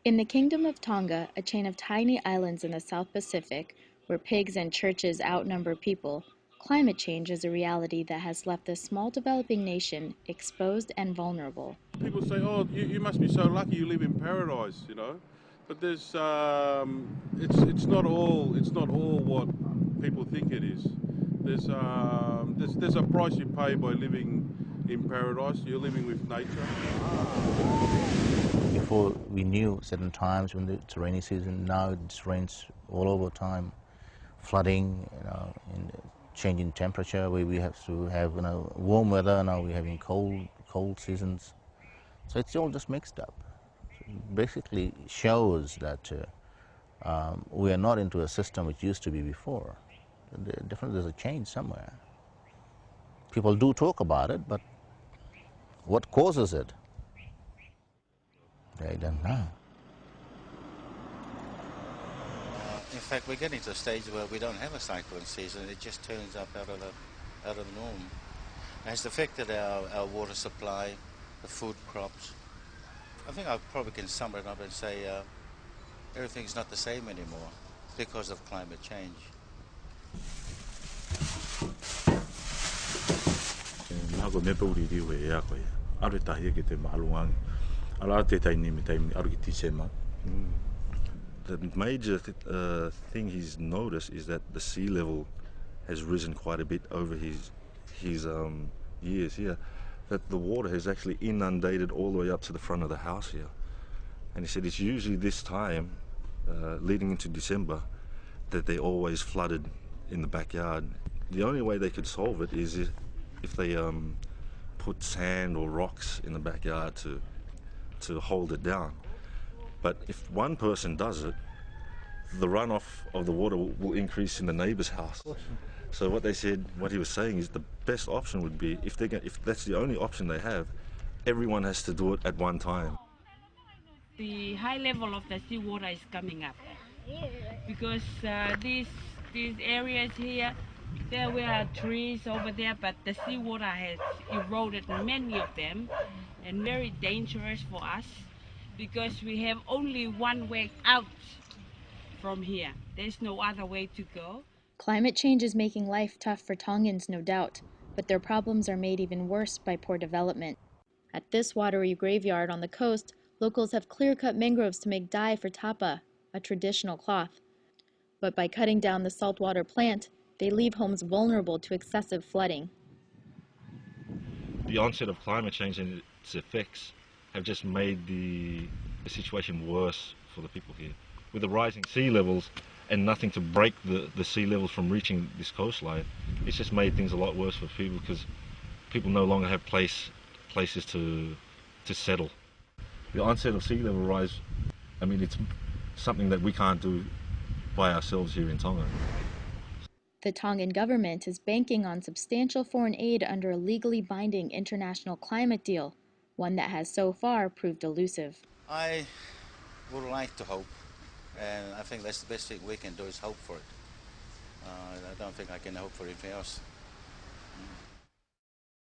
In the Kingdom of Tonga, a chain of tiny islands in the South Pacific, where pigs and churches outnumber people, climate change is a reality that has left this small developing nation exposed and vulnerable. People say, "Oh, you must be so lucky you live in paradise," you know. But it's not all what people think it is. There's a price you pay by living in paradise. You're living with nature. Before we knew certain times when it's rainy season, now it rains all over time, flooding, and changing temperature. We have to have warm weather. Now we're having cold seasons. So it's all just mixed up. So it basically shows that we are not into a system which used to be before. Definitely there's a change somewhere. People do talk about it, but what causes it? They don't know. In fact, we're getting to a stage where we don't have a cyclone season. It just turns up out of the norm. And it's affected our water supply, the food crops. I think I probably can sum it up and say everything's not the same anymore because of climate change. The major thing he's noticed is that the sea level has risen quite a bit over his years here. That the water has actually inundated all the way up to the front of the house here. And he said it's usually this time, leading into December, that they're always flooded in the backyard. The only way they could solve it is if they put sand or rocks in the backyard to hold it down. But if one person does it, the runoff of the water will increase in the neighbour's house. So what he was saying is the best option would be, if that's the only option they have, everyone has to do it at one time. The high level of the seawater is coming up because these areas here, there were trees over there, but the seawater has eroded many of them, and very dangerous for us because we have only one way out from here. There's no other way to go. Climate change is making life tough for Tongans, no doubt, but their problems are made even worse by poor development. At this watery graveyard on the coast, locals have clear-cut mangroves to make dye for tapa, a traditional cloth. But by cutting down the saltwater plant, they leave homes vulnerable to excessive flooding. The onset of climate change and its effects have just made the situation worse for the people here. With the rising sea levels and nothing to break the sea levels from reaching this coastline, it's just made things a lot worse for people because people no longer have places to settle. The onset of sea level rise, I mean, it's something that we can't do by ourselves here in Tonga. The Tongan government is banking on substantial foreign aid under a legally binding international climate deal, one that has so far proved elusive. I would like to hope, and I think that's the best thing we can do is hope for it. I don't think I can hope for anything else.